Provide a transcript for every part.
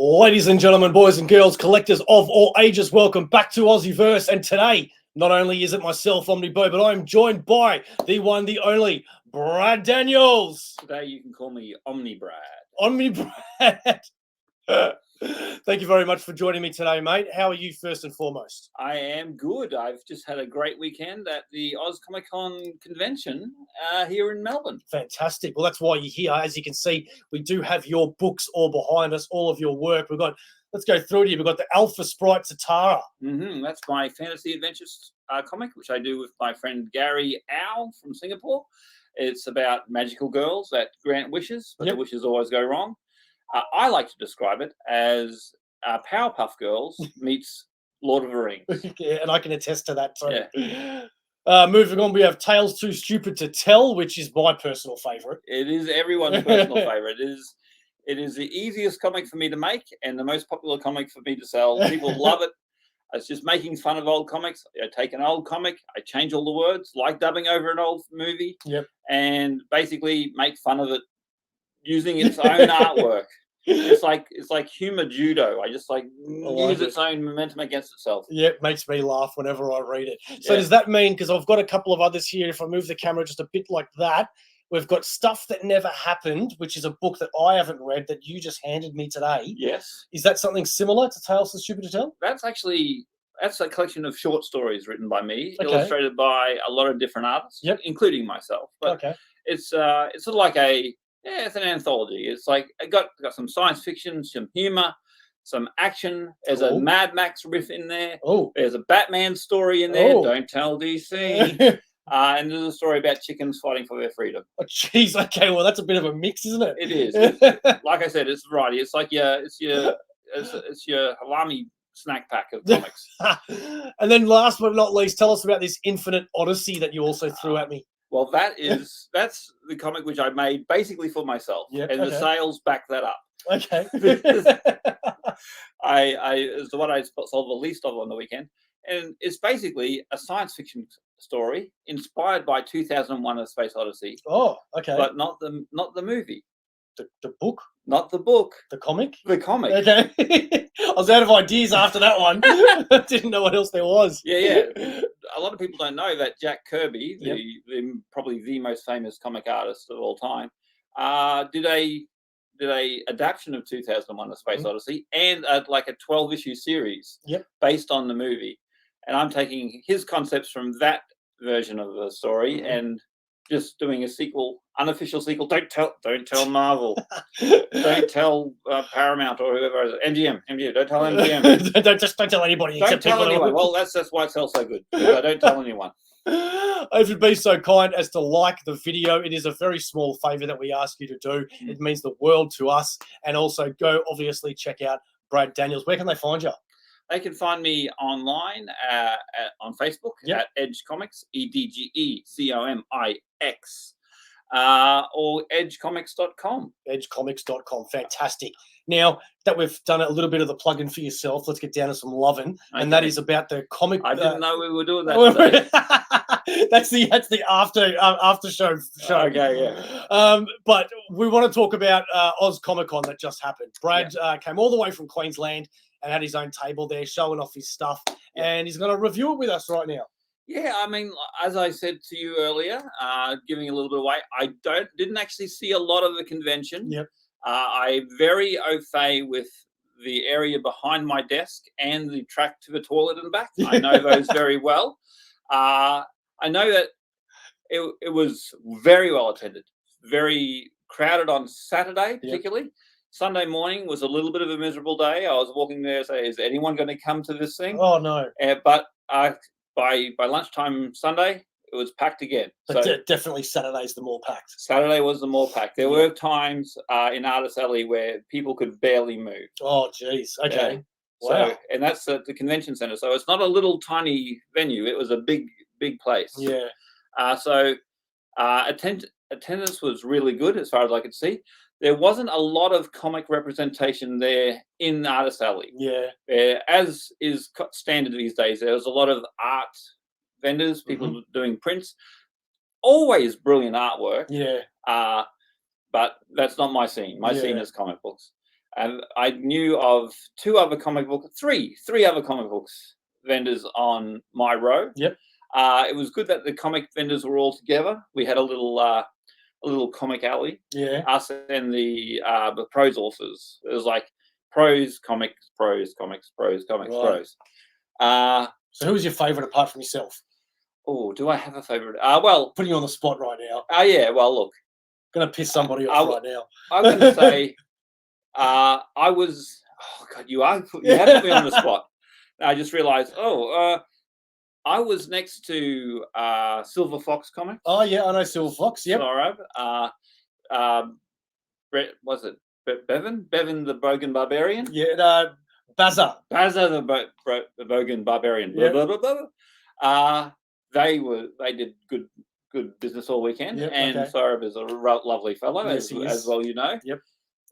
Ladies and gentlemen, boys and girls, collectors of all ages, welcome back to Aussieverse. And today, not only is it myself, OmniBeau, but I'm joined by the one, the only, Brad Daniels. Today you can call me OmniBrad. OmniBrad. Thank you very much for joining me today, mate. How are you first and foremost? I am good. I've just had a great weekend at the OzComicCon convention here in Melbourne. Fantastic. Well, that's why you're here. As you can see, we do have your books all behind us, all of your work. Let's go through it here. We've got the Alpha Sprite Tatara. That's my fantasy adventures comic, which I do with my friend Gary Au from Singapore. It's about magical girls that grant wishes, but the wishes always go wrong. I like to describe it as Powerpuff Girls meets Lord of the Rings. Yeah, and I can attest to that too. Yeah. Moving on, we have Tales Too Stupid to Tell, which is my personal favourite. It is everyone's personal favourite. It is the easiest comic for me to make and the most popular comic for me to sell. People love it. It's just making fun of old comics. I take an old comic, I change all the words, like dubbing over an old movie, and basically make fun of it using its own artwork. It's like humor judo. I just use its own momentum against itself. Yeah, it makes me laugh whenever I read it. So does that mean, because I've got a couple of others here, if I move the camera just a bit like that, we've got Stuff That Never Happened, which is a book that I haven't read that you just handed me today. Yes. Is that something similar to Tales Too Stupid to Tell? That's a collection of short stories written by me, illustrated by a lot of different artists, including myself. But it's sort of like it's an anthology. It's like it got some science fiction, some humor, some action. There's a Mad Max riff in there. There's a Batman story in there. Don't tell DC. And there's a story about chickens fighting for their freedom. Oh, jeez. Okay, well, that's a bit of a mix, isn't it? It is. Like I said, it's variety. It's like it's your halami snack pack of comics. And then, last but not least, tell us about this Infinite Odyssey that you also threw at me. Well, that's the comic which I made basically for myself, and the sales back that up. Okay. It's the one I sold the least of on the weekend, and it's basically a science fiction story inspired by 2001: A Space Odyssey. Oh, okay. But not the movie. The book? Not the book. The comic? The comic. Okay. I was out of ideas after that one. I didn't know what else there was. Yeah. A lot of people don't know that Jack Kirby, probably the most famous comic artist of all time, did a adaptation of 2001: A Space Odyssey and a 12-issue series based on the movie. And I'm taking his concepts from that version of the story and just doing a sequel, unofficial sequel. Don't tell Marvel. Don't tell Paramount or whoever. MGM. Don't tell MGM. don't tell anybody. Don't tell anyone. Well, that's why it sells so good. I don't tell anyone. If you'd be so kind as to like the video, it is a very small favour that we ask you to do. It means the world to us. And also go, obviously, check out Brad Daniels. Where can they find you? They can find me online on Facebook at Edge Comics, EDGECOMIX, or edgecomics.com. Edgecomics.com. Fantastic. Now that we've done a little bit of the plug-in for yourself, let's get down to some loving. Okay. And that is about the comic. I didn't know we were doing that today. That's the after show. Okay, yeah. But we want to talk about OzComicCon that just happened. Brad came all the way from Queensland and had his own table there, showing off his stuff, and he's going to review it with us right now. Yeah, I mean, as I said to you earlier, giving a little bit away, I didn't actually see a lot of the convention. I'm very au fait with the area behind my desk and the track to the toilet and back. I know those very well. I know that it was very well attended, very crowded on Saturday, particularly. Sunday morning was a little bit of a miserable day. I was walking there saying, is anyone going to come to this thing? Oh, no. But by lunchtime Sunday, it was packed again. But so definitely Saturday's the more packed. Saturday was the more packed. There were times in Artist Alley where people could barely move. Oh, geez. Okay. Wow. So, and that's at the convention center. So it's not a little tiny venue. It was a big place. Yeah. Attendance was really good as far as I could see. There wasn't a lot of comic representation there in Artist Alley. Yeah. As is standard these days, there was a lot of art vendors, people doing prints. Always brilliant artwork. Yeah. But that's not my scene. My scene is comic books. And I knew of three other comic books vendors on my row. Yep. It was good that the comic vendors were all together. We had a little comic alley. Yeah. Us and the pros authors. It was like pros, comics, pros, comics, pros, comics, Right. pros. So who was your favourite apart from yourself? Oh, do I have a favourite? Well, putting you on the spot right now. Oh yeah. Well, look, Gonna piss somebody off right now. I'm going to say, I was. Oh God, you have put me on the spot. I just realised. I was next to Silver Fox Comics. Oh yeah, I know Silver Fox. Yep. Brett, was it Bevan the Bogan Barbarian? Yeah. Bazza the Bogan Barbarian. Yep. Blah, blah, blah, blah. They did good business all weekend. Yep, And okay. Sorab is a lovely fellow, Yes, as well, you know. Yep.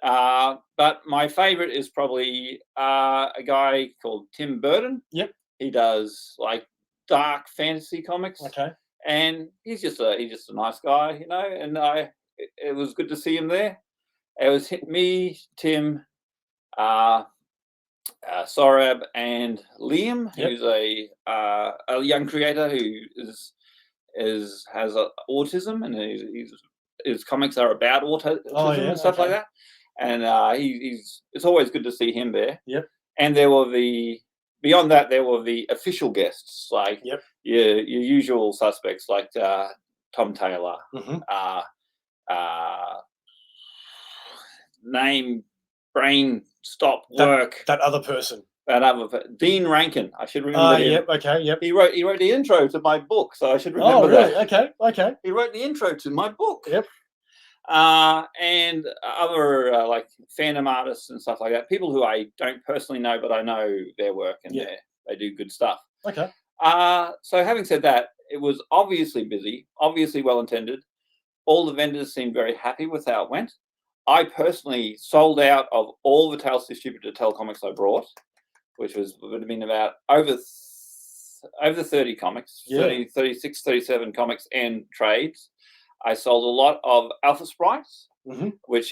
But my favourite is probably a guy called Tim Burton. Yep. He does like dark fantasy comics. Okay. And he's just a nice guy, you know. And it was good to see him there. It was me, Tim, Sorab, and Liam, Yep. who's a young creator who has autism, and his comics are about autism and stuff like that. And it's always good to see him there. Yep. And beyond that, there were the official guests, like Yep. your usual suspects, like Tom Taylor, Mm-hmm. Name, brain, stop, work. That other person. Dean Rankin. I should remember him. Yep. Okay. Yep. He wrote the intro to my book, so I should remember really? that. Okay. He wrote the intro to my book. Yep. And other like fandom artists and stuff like that. People who I don't personally know, but I know their work and they do good stuff. Okay. So having said that, it was obviously busy, obviously well attended. All the vendors seemed very happy with how it went. I personally sold out of all the Tales Too Stupid to Tell comics I brought, which would have been about over 30 comics, 30, 36, 37 comics and trades. I sold a lot of Alpha Sprites, mm-hmm. which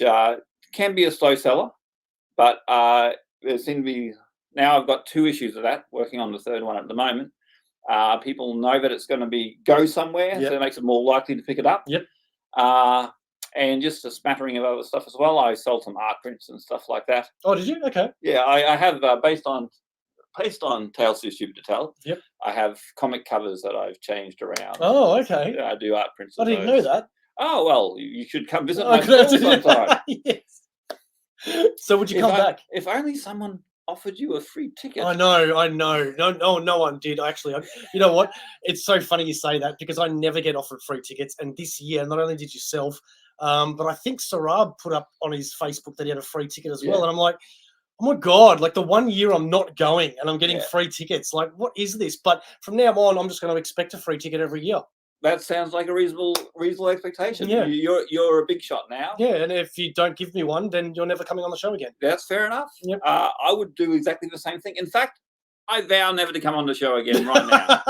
can be a slow seller, but there seem to be, now I've got 2 issues of that, working on the 3rd one at the moment. People know that it's going to go somewhere, so it makes it more likely to pick it up. Yep. And just a smattering of other stuff as well. I sold some art prints and stuff like that. Oh, did you? Okay. Yeah, I have based on Tales Too Stupid to Tell. Yep. I have comic covers that I've changed around. Oh, okay. I do art prints. I didn't know that. Oh well, you should come visit my store sometime. Yes. So would you come back? If only someone offered you a free ticket. I know. No one did actually. You know what? It's so funny you say that because I never get offered free tickets. And this year, not only did yourself, but I think Sarab put up on his Facebook that he had a free ticket as well. And I'm like, oh my God, like the 1 year I'm not going and I'm getting free tickets. Like, what is this? But from now on, I'm just going to expect a free ticket every year. That sounds like a reasonable expectation. Yeah. You're a big shot now. Yeah, and if you don't give me one, then you're never coming on the show again. That's fair enough. Yep. I would do exactly the same thing. In fact, I vow never to come on the show again right now.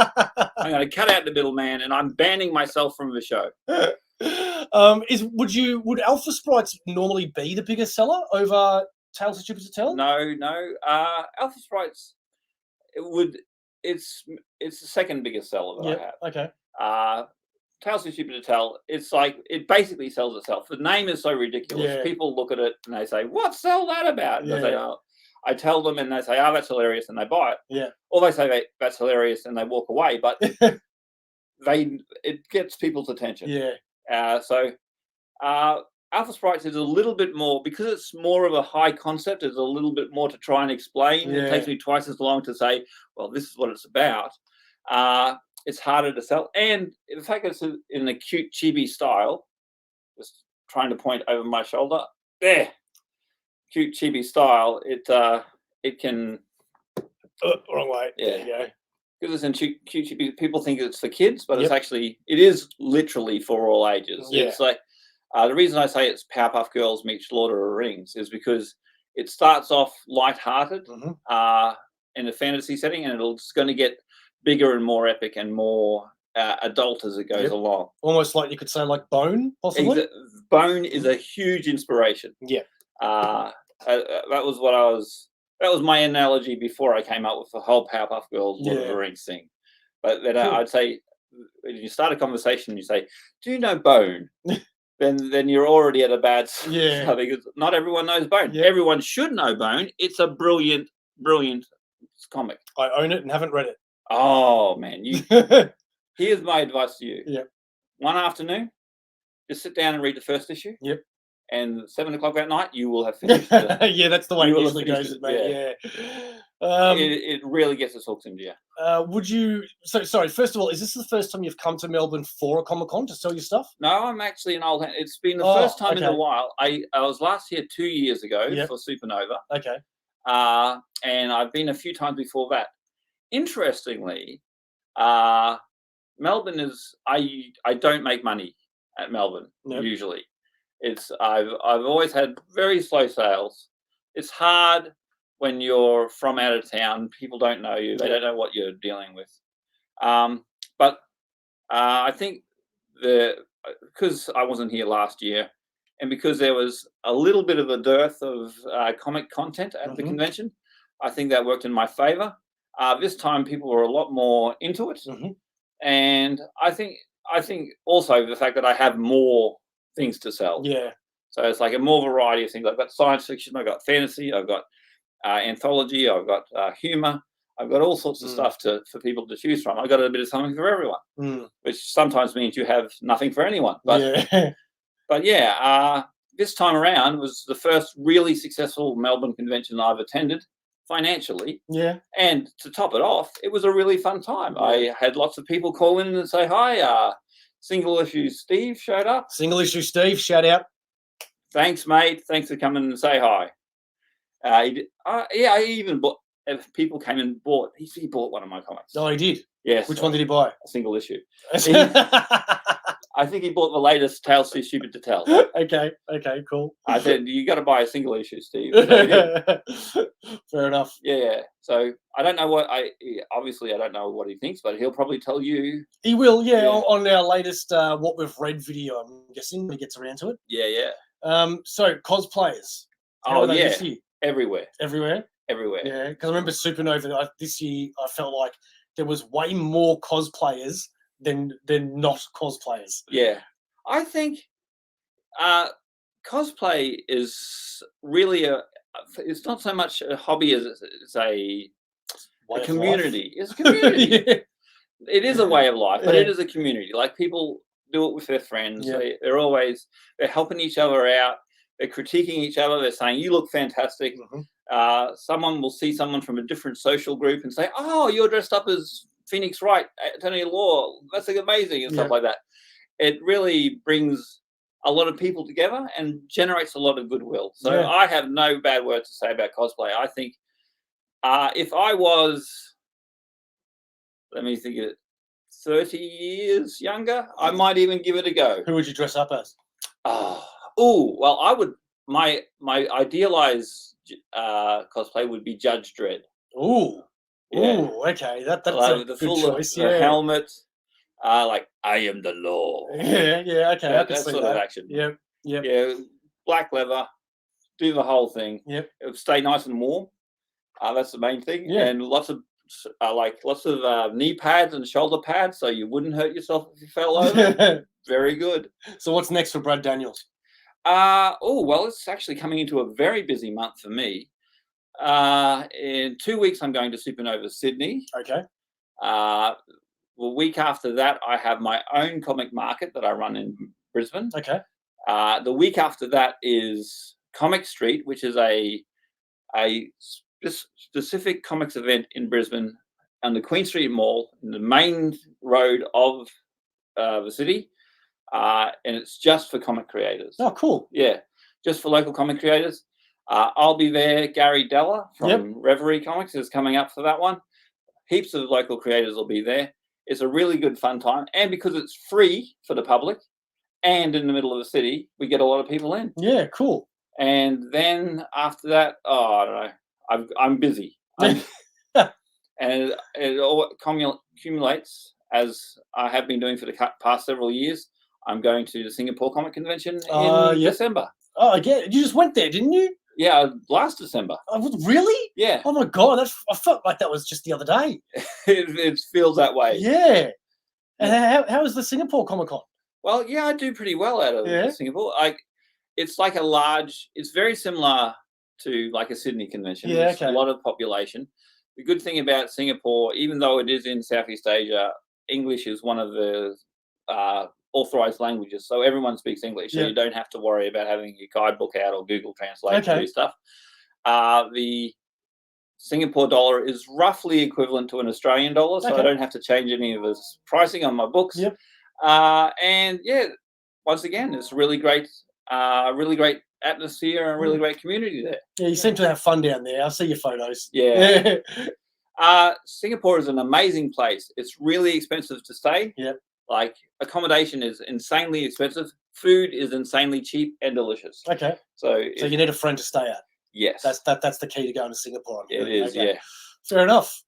I'm going to cut out the middleman and I'm banning myself from the show. Would Alpha Sprites normally be the biggest seller over Tales Too Stupid to Tell? No. Alpha Sprites, it's the second biggest seller that I have. Okay. Tales Too Stupid to Tell, it's like it basically sells itself. The name is so ridiculous. Yeah. People look at it and they say, "What's all that about?" And they say, "Oh," I tell them and they say, "Oh, that's hilarious," and they buy it. Yeah. Or they say that's hilarious and they walk away, but it gets people's attention. Yeah. So Alpha Sprites is a little bit more, because it's more of a high concept. There's a little bit more to try and explain. Yeah. It takes me twice as long to say, well, this is what it's about. It's harder to sell, and the fact that it's in a cute chibi style, just trying to point over my shoulder there, cute chibi style, it can wrong way. There you go. Because it's in cute chibi, people think it's for kids, but it is literally for all ages. It's like the reason I say it's Powerpuff Girls meets Lord of the Rings is because it starts off light-hearted in a fantasy setting, and it's going to get bigger and more epic and more adult as it goes along. Almost like you could say like Bone, possibly? Bone is a huge inspiration. Yeah. That was what I was. That was my analogy before I came up with the whole Powerpuff Girls Lord of the Rings thing. But then Cool. I'd say, when you start a conversation, and you say, "Do you know Bone?" then you're already at a bad start, because not everyone knows Bone. Yeah. Everyone should know Bone. It's a brilliant comic. I own it and haven't read it. Oh man, here's my advice to you. Yep. One afternoon, just sit down and read the first issue. Yep. And 7 o'clock that night, you will have finished. Yeah, that's the way it usually goes, mate. Yeah. It really gets us hooked into you. Would you? So sorry. First of all, is this the first time you've come to Melbourne for a Comic-Con to sell your stuff? No, I'm actually an old hand. It's been the first time in a while. I was last here 2 years ago for Supernova. Okay. And I've been a few times before that. Interestingly, Melbourne is. I don't make money at Melbourne usually. I've always had very slow sales. It's hard when you're from out of town. People don't know you. They don't know what you're dealing with. But I think because I wasn't here last year, and because there was a little bit of a dearth of comic content at the convention, I think that worked in my favor. This time people were a lot more into it, and I think also the fact that I have more things to sell. Yeah. So it's like a more variety of things. I've got science fiction, I've got fantasy, I've got anthology, I've got humor, I've got all sorts of stuff for people to choose from. I've got a bit of something for everyone, which sometimes means you have nothing for anyone. But this time around was the first really successful Melbourne convention I've attended financially. Yeah. And to top it off, it was a really fun time. I had lots of people call in and say hi. SingleIssue Steve showed up. SingleIssue Steve, shout out. Thanks, mate. Thanks for coming and say hi. I even bought. If people came and bought, he bought one of my comics. Oh, he did. Yes. Which one did he buy? A single issue. I think he bought the latest Tales Too Stupid to Tell. Okay, cool. I said, you got to buy a single issue, Steve. So fair enough. Yeah. So I don't know obviously I don't know what he thinks, but he'll probably tell you. He will, on our latest What We've Read video, I'm guessing, when he gets around to it. Yeah. So cosplayers. This year? Everywhere. Yeah, because I remember Supernova this year. I felt like there was way more cosplayers than not cosplayers. Yeah, I think cosplay is really it's not so much a hobby as it's a community. It's a community. It is a way of life, but it is a community. Like, people do it with their friends. They're helping each other out. They're critiquing each other. They're saying, you look fantastic. Someone will see someone from a different social group and say, oh, you're dressed up as Phoenix Wright, Attorney at Law. That's amazing, and stuff like that. It really brings a lot of people together and generates a lot of goodwill. So I have no bad words to say about cosplay. I think if I was, let me think of it, 30 years younger, I might even give it a go. Who would you dress up as? Oh, well, I would. My idealized cosplay would be Judge Dredd. Ooh, okay, that's like the good full choice. The helmet, like I am the law. Yeah, okay, that sort of action. Yep. Yeah, black leather, do the whole thing. Yep. It would stay nice and warm. That's the main thing. Yeah. And lots of knee pads and shoulder pads, so you wouldn't hurt yourself if you fell over. Very good. So what's next for Brad Daniels? Well, it's actually coming into a very busy month for me. In 2 weeks, I'm going to Supernova Sydney. Okay. The week after that, I have my own comic market that I run in Brisbane. Okay. The week after that is Comic Street, which is a specific comics event in Brisbane on the Queen Street Mall, in the main road of the city. And it's just for comic creators. Oh, cool. Yeah, just for local comic creators. I'll be there. Gary Della from Reverie Comics is coming up for that one. Heaps of local creators will be there. It's a really good fun time. And because it's free for the public and in the middle of the city, we get a lot of people in. Yeah, cool. And then after that, I don't know. I'm busy. And it all accumulates, as I have been doing for the past several years. I'm going to the Singapore Comic Convention in December. Oh, again, you just went there, didn't you? Yeah, last December. Oh, really? Yeah. Oh my God, I felt like that was just the other day. It feels that way. Yeah. And how is the Singapore Comic Con? Well, yeah, I do pretty well out of Singapore. It's like it's very similar to like a Sydney convention. Yeah, There's a lot of population. The good thing about Singapore, even though it is in Southeast Asia, English is one of the authorized languages, so everyone speaks English. So you don't have to worry about having your guidebook out or Google Translate to do stuff. The Singapore dollar is roughly equivalent to an Australian dollar, so I don't have to change any of this pricing on my books. Yep. And yeah, once again, it's really great atmosphere and really great community there. Yeah, you seem to have fun down there. I see your photos. Yeah. Singapore is an amazing place. It's really expensive to stay. Yep. Like accommodation is insanely expensive. Food is insanely cheap and delicious. Okay. So you need a friend to stay at. Yes. That's the key to going to Singapore. It is. Okay. Yeah. Fair enough.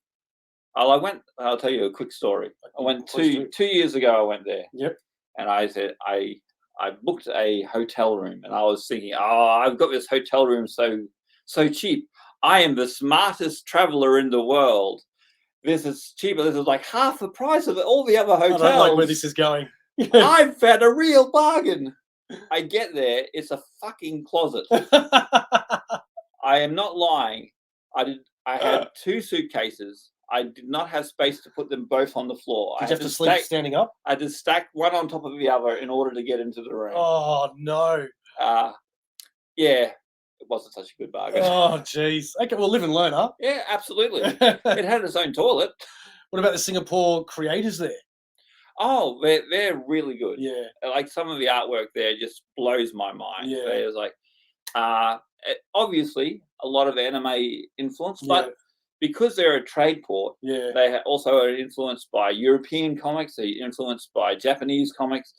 I'll tell you a quick story. I went 2 years ago. I went there. Yep. And I said I booked a hotel room, and I was thinking, I've got this hotel room so cheap. I am the smartest traveler in the world. This is cheaper. This is like half the price of all the other hotels. I don't like where this is going. I've found a real bargain. I get there, it's a fucking closet. I am not lying. I had 2 suitcases. I did not have space to put them both on the floor. Did you have to sleep standing up? I had to stack one on top of the other in order to get into the room. Oh, no. Yeah, it wasn't such a good bargain. Oh, jeez. Okay, well, live and learn, huh? Yeah, absolutely. It had its own toilet. What about the Singapore creators there? Oh, they're really good. Yeah. Like some of the artwork there just blows my mind. Yeah. There's like, obviously a lot of anime influence, but because they're a trade port, they also are influenced by European comics. They're influenced by Japanese comics.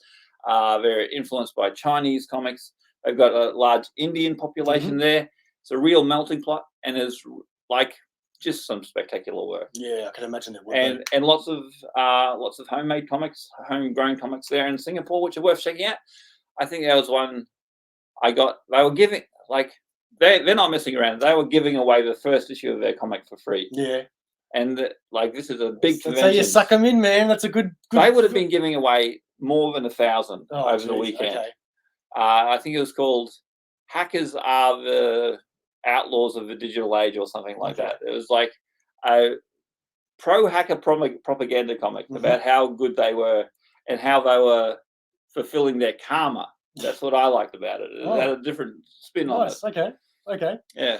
They're influenced by Chinese comics. They've got a large Indian population there. It's a real melting pot, and there's like just some spectacular work. Yeah, I can imagine it would. And lots of homemade comics, homegrown comics there in Singapore, which are worth checking out. I think there was one I got. They were giving they're not messing around. They were giving away the first issue of their comic for free. Yeah. And this is a big convention. That's how you suck them in, man. That's a good. They would have been giving away more than 1,000 over the weekend. Okay. I think it was called "Hackers Are the Outlaws of the Digital Age" or something like that. It was like a pro-hacker propaganda comic about how good they were and how they were fulfilling their karma. That's what I liked about it. It had a different spin on it. Okay. Yeah.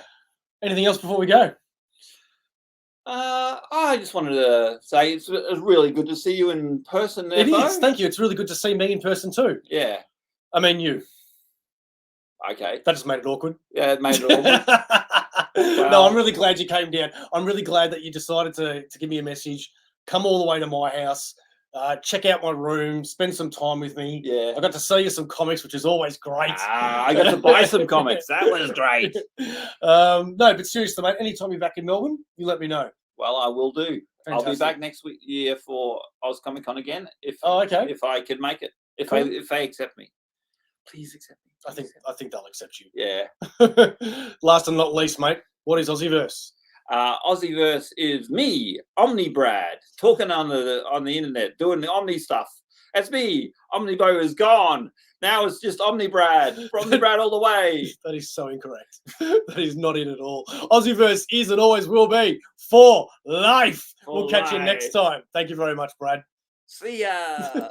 Anything else before we go? I just wanted to say it was really good to see you in person there, It is. Thank you. It's really good to see me in person too. Yeah. I mean you. Okay. That just made it awkward. Yeah, it made it awkward. Well, no, I'm really glad you came down. I'm really glad that you decided to give me a message, come all the way to my house, check out my room, spend some time with me. Yeah. I got to sell you some comics, which is always great. I got to buy some comics. That was great. No, but seriously, mate, anytime you're back in Melbourne, you let me know. Well, I will do. Fantastic. I'll be back next year for OzComicCon again if I can make it. If they accept me. Please accept me. I think they'll accept you. Yeah. Last and not least, mate, what is Aussieverse? Aussieverse is me, OmniBrad, talking on the internet, doing the Omni stuff. That's me. OmniBeau is gone. Now it's just OmniBrad. From OmniBrad all the way. That is so incorrect. That is not it at all. Aussieverse is and always will be for life. We'll catch you next time. Thank you very much, Brad. See ya.